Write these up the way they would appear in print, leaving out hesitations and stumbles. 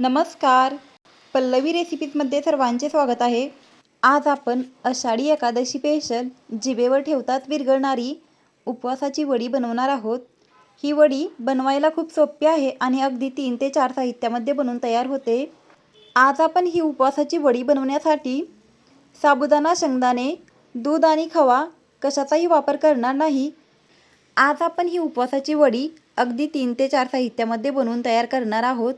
नमस्कार. पल्लवी रेसिपीजमध्ये सर्वांचे स्वागत आहे. आज आपण आषाढी एकादशी स्पेशल जिभेवर ठेवताच विरघळणारी उपवासाची वडी बनवणार आहोत. ही वडी बनवायला खूप सोपी आहे आणि अगदी 3 ते 4 साहित्यामध्ये बनवून तयार होते. आज आपण ही उपवासाची वडी बनवण्यासाठी साबुदाणा, शेंगदाणे, दूध आणि खवा कशाचाही वापर करणार नाही. आज आपण ही उपवासाची वडी अगदी 3 ते 4 साहित्यामध्ये बनवून तयार करणार आहोत.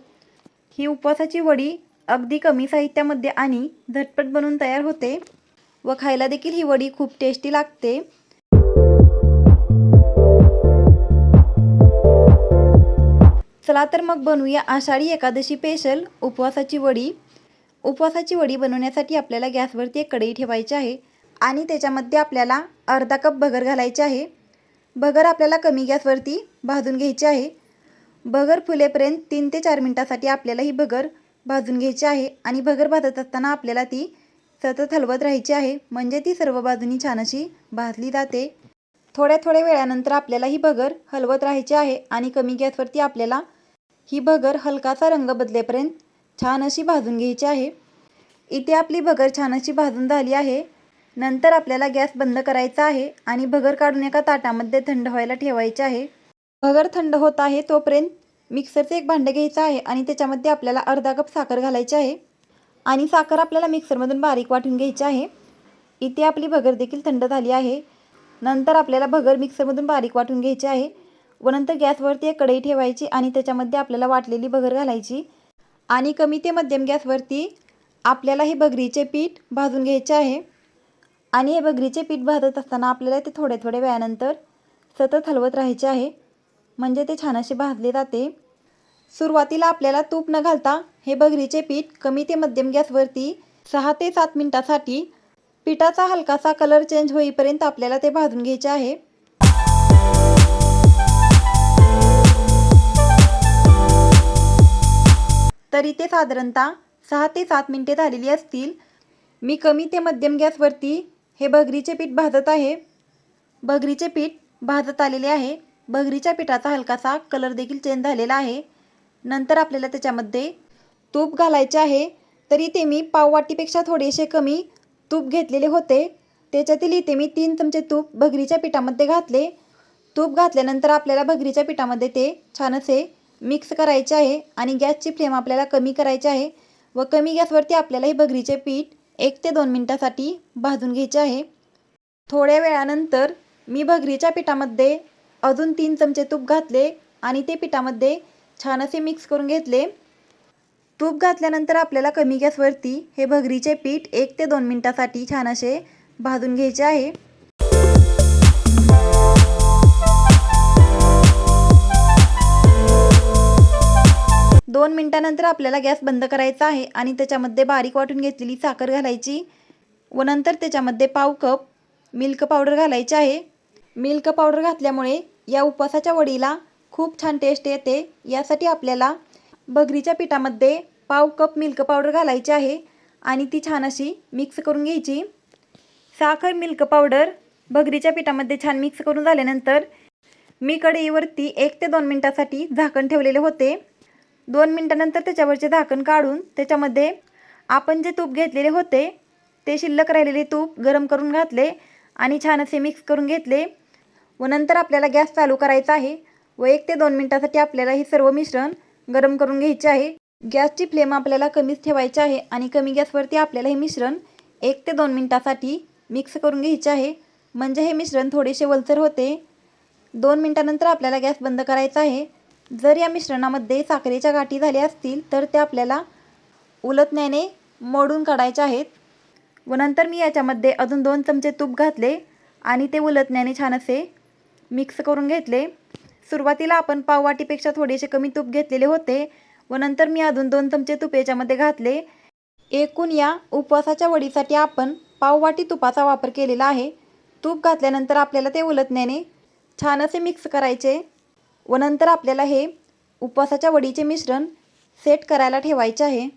ही उपवासाची वडी अगदी कमी साहित्यामध्ये आणि झटपट बनवून तयार होते व खायला देखील ही वडी खूप टेस्टी लागते. चला तर मग बनवूया आषाढी एकादशी स्पेशल उपवासाची वडी. उपवासाची वडी बनवण्यासाठी आपल्याला गॅसवरती एक कढई ठेवायची आहे आणि त्याच्यामध्ये आपल्याला अर्धा कप भगर घालायचे आहे. भगर आपल्याला कमी गॅसवरती भाजून घ्यायची आहे. भगर फुलेपर्यंत 3 ते 4 मिनिटांसाठी आपल्याला ही भगर भाजून घ्यायची आहे आणि भगर भाजत असताना आपल्याला ती सतत हलवत राहायची आहे, म्हणजे ती सर्व बाजूनी छान अशी भाजली जाते. थोड्या वेळानंतर आपल्याला ही भगर हलवत राहायची आहे आणि कमी गॅसवरती आपल्याला ही भगर हलकासा रंग बदलेपर्यंत छान अशी भाजून घ्यायची आहे. इथे आपली भगर छान अशी भाजून झाली आहे. नंतर आपल्याला गॅस बंद करायचा आहे आणि भगर काढून एका ताटामध्ये थंड व्हायला ठेवायचे आहे. भगर थंड होत आहे तोपर्यंत मिक्सरचे एक भांडं घ्यायचं आहे आणि त्याच्यामध्ये आपल्याला अर्धा कप साखर घालायची आहे आणि साखर आपल्याला मिक्सरमधून बारीक वाटून घ्यायची आहे. इथे आपली भगर देखील थंड झाली आहे. नंतर आपल्याला भगर मिक्सरमधून बारीक वाटून घ्यायची आहे व नंतर गॅसवरती एक कढई ठेवायची आणि त्याच्यामध्ये आपल्याला वाटलेली भगर घालायची आणि कमी ते मध्यम गॅसवरती आपल्याला हे भगरीचे पीठ भाजून घ्यायचे आहे. आणि हे भगरीचे पीठ भाजत असताना आपल्याला ते थोड्या वेळानंतर सतत हलवत राहायचे आहे, म्हणजे ते छान असे भाजले जाते. सुरुवातीला आपल्याला तूप न घालता हे भगरीचे पीठ कमी ते मध्यम गॅसवरती 6 ते 7 मिनिटांसाठी पिठाचा हलकासा कलर चेंज होईपर्यंत आपल्याला ते भाजून घ्यायचे आहे. तरी ते साधारणतः 6 ते 7 मिनिटे झालेली असतील. मी कमी ते मध्यम गॅसवरती हे भगरीचे पीठ भाजत आहे. भगरीचे पीठ भाजत आलेले आहे. भगरीच्या पिठाचा हलकासा कलर देखील चेंज झालेला आहे. नंतर आपल्याला त्याच्यामध्ये तूप घालायचे आहे. तरी ते मी पाववाटीपेक्षा थोडेसे कमी तूप घेतलेले होते. त्याच्यातील इथे मी 3 चमचे तूप भगरीच्या पिठामध्ये घातले. तूप घातल्यानंतर आपल्याला भगरीच्या पिठामध्ये ते छान असे मिक्स करायचे आहे आणि गॅसची फ्लेम आपल्याला कमी करायची आहे व कमी गॅसवरती आपल्याला हे भगरीचे पीठ 1 ते 2 मिनिटांसाठी भाजून घ्यायचे आहे. थोड्या वेळानंतर मी भगरीच्या पिठामध्ये अजून 3 चमचे तूप घातले आणि ते पिठामध्ये छान असे मिक्स करून घेतले. तूप घातल्यानंतर आपल्याला कमी गॅसवरती हे भगरीचे पीठ 1 ते 2 मिनिटांसाठी छान असे भाजून घ्यायचे आहे. दोन मिनिटांनंतर आपल्याला गॅस बंद करायचा आहे आणि त्याच्यामध्ये बारीक वाटून घेतलेली साखर घालायची व नंतर त्याच्यामध्ये पाव कप मिल्क पावडर घालायची आहे. मिल्क पावडर घातल्यामुळे या उपवासाच्या वडीला खूप छान टेस्ट येते. यासाठी आपल्याला भगरीच्या पिठामध्ये पाव कप मिल्क पावडर घालायची आहे आणि ती छान अशी मिक्स करून घ्यायची. साखर मिल्क पावडर भगरीच्या पिठामध्ये छान मिक्स करून झाल्यानंतर मी कढईवरती 1 ते 2 मिनिटांसाठी झाकण ठेवलेले होते. 2 मिनिटांनंतर त्याच्यावरचे झाकण काढून त्याच्यामध्ये आपण जे तूप घेतलेले होते ते शिल्लक राहिलेले तूप गरम करून घातले आणि छान असे मिक्स करून घेतले व नंतर आपल्याला गॅस चालू करायचा आहे व 1 ते 2 मिनिटांसाठी आपल्याला हे सर्व मिश्रण गरम करून घ्यायचे आहे. गॅसची फ्लेम आपल्याला कमीच ठेवायची आहे आणि कमी गॅसवरती आपल्याला हे मिश्रण 1 ते 2 मिनिटांसाठी मिक्स करून घ्यायचे आहे, म्हणजे हे मिश्रण थोडेसे ओलसर होते. 2 मिनिटांनंतर आपल्याला गॅस बंद करायचा आहे. जर या मिश्रणामध्ये साखरेच्या गाठी झाल्या असतील तर त्या आपल्याला उलटण्याने मोडून काढायच्या आहेत व नंतर मी याच्यामध्ये अजून 2 चमचे तूप घातले आणि ते उलटण्याने छान असे मिक्स करून घेतले. सुरुवातीला आपण पाववाटीपेक्षा थोडेसे कमी तूप घेतलेले होते व नंतर मी अजून 2 चमचे तूप याच्यामध्ये घातले. एकूण या उपवासाच्या वडीसाठी आपण पाववाटी तुपाचा वापर केलेला आहे. तूप घातल्यानंतर आपल्याला ते उलटण्याने छान असे मिक्स करायचे व नंतर आपल्याला हे उपवासाच्या वडीचे मिश्रण सेट करायला ठेवायचे आहे.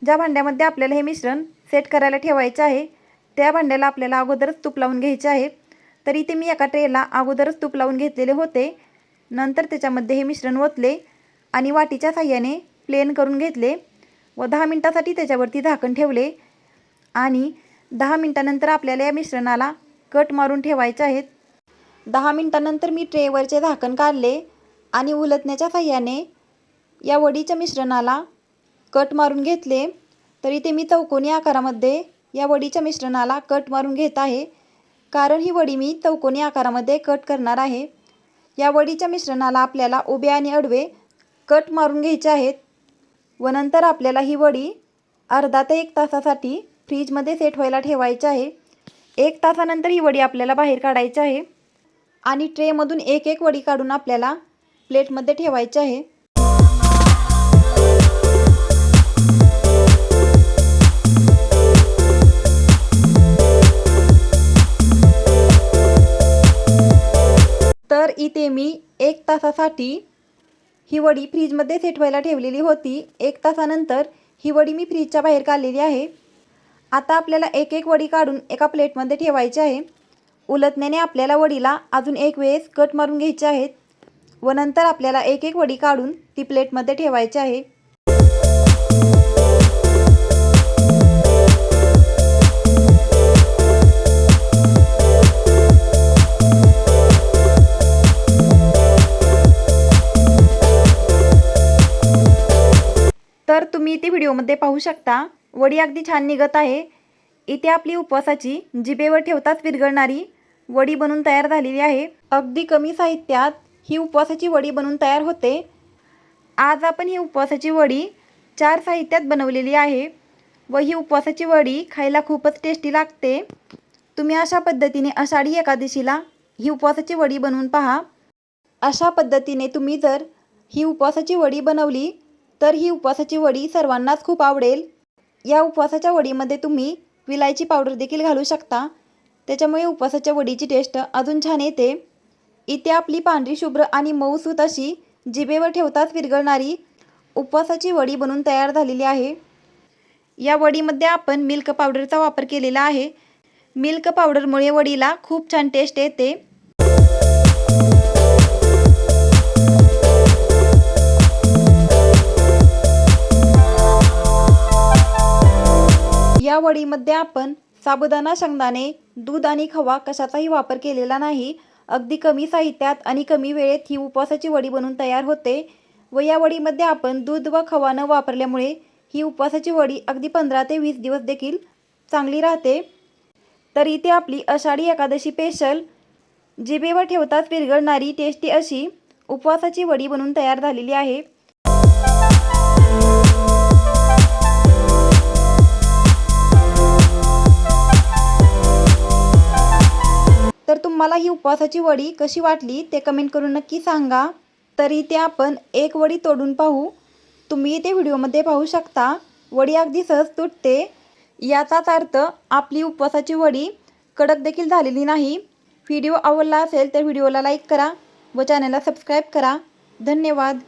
ज्या भांड्यामध्ये आपल्याला हे मिश्रण सेट करायला ठेवायचे आहे त्या भांड्याला आपल्याला अगोदरच तूप लावून घ्यायचे आहे. तर इथे मी एका ट्रेला अगोदरच तूप लावून घेतलेले होते. नंतर त्याच्यामध्ये हे मिश्रण ओतले आणि वाटीच्या साहाय्याने प्लेन करून घेतले व 10 मिनिटासाठी त्याच्यावरती झाकण ठेवले. आणि 10 मिनिटानंतर आपल्याला या मिश्रणाला कट मारून ठेवायचे आहेत. 10 मिनिटानंतर मी ट्रेवरचे झाकण काढले आणि उलटण्याच्या साहाय्याने या वडीच्या मिश्रणाला कट मारून घेतले. तर इथे मी चौकोनी आकारामध्ये या वडीच्या मिश्रणाला कट मारून घेत आहे, कारण ही वडी मी चौकोनी आकारामध्ये कट करणार आहे. या वडीच्या मिश्रणाला आपल्याला उभे आणि आडवे कट मारून घ्यायचे आहेत व नंतर आपल्याला ही वडी अर्धा ते 1 तासासाठी फ्रीजमध्ये सेट व्हायला ठेवायची आहे. 1 तासानंतर ही वडी आपल्याला बाहेर काढायची आहे आणि ट्रेमधून एक एक वडी काढून आपल्याला प्लेटमध्ये ठेवायची आहे. तर इथे मी 1 तासासाठी ही वडी फ्रीजमध्ये सेट व्हायला ठेवलेली होती. 1 तासानंतर ही वडी मी फ्रीजच्या बाहेर काढलेली आहे. आता आपल्याला एक एक वडी काढून एका प्लेटमध्ये ठेवायची आहे. उलटण्याने आपल्याला वडीला अजून एक वेळेस कट मारून घ्यायचे आहेत व नंतर आपल्याला एक एक वडी काढून ती प्लेटमध्ये ठेवायची आहे. तर तुम्ही इथे व्हिडिओमध्ये पाहू शकता वडी अगदी छान निघत आहे. इथे आपली उपवासाची जिभेवर ठेवताच विरघळणारी वडी बनून तयार झालेली आहे. अगदी कमी साहित्यात ही उपवासाची वडी बनून तयार होते. आज आपण ही उपवासाची वडी 4 साहित्यात बनवलेली आहे व ही उपवासाची वडी खायला खूपच टेस्टी लागते. तुम्ही अशा पद्धतीने आषाढी एकादशीला ही उपवासाची वडी बनवून पहा. अशा पद्धतीने तुम्ही जर ही उपवासाची वडी बनवली तर ही उपवासाची वडी सर्वांनाच खूप आवडेल. या उपवासाच्या वडीमध्ये तुम्ही विलायची पावडर देखील घालू शकता, त्याच्यामुळे उपवासाच्या वडीची टेस्ट अजून छान येते. इथे आपली पांढरी शुभ्र आणि मऊसूत अशी जिभेवर ठेवताच विरघळणारी उपवासाची वडी बनून तयार झालेली आहे. या वडीमध्ये आपण मिल्क पावडरचा वापर केलेला आहे. मिल्क पावडरमुळे वडीला खूप छान टेस्ट येते. या वडीमध्ये आपण साबुदाणा, शेंगदाणे, दूध आणि खवा कशाचाही वापर केलेला नाही. अगदी कमी साहित्यात आणि कमी वेळेत ही उपवासाची वडी बनवून तयार होते व या वडीमध्ये आपण दूध व खवा न वापरल्यामुळे ही उपवासाची वडी अगदी 15 ते 20 दिवस देखील चांगली राहते. तर इथे आपली आषाढी एकादशी स्पेशल जिभेवर ठेवताच विरघळणारी टेस्टी अशी उपवासाची वडी बनवून तयार झालेली आहे. तर तुम्हाला ही उपवासाची वडी कशी वाटली ते कमेंट करून नक्की सांगा. तर इथे आपण एक वडी तोडून पाहू. तुम्ही इथे व्हिडिओमध्ये पाहू शकता वडी अगदी सहज तुटते. याचाच अर्थ आपली उपवासाची वडी कडक देखील झालेली नाही. व्हिडिओ आवडला असेल तर व्हिडिओला लाईक करा व चॅनलला सबस्क्राईब करा. धन्यवाद.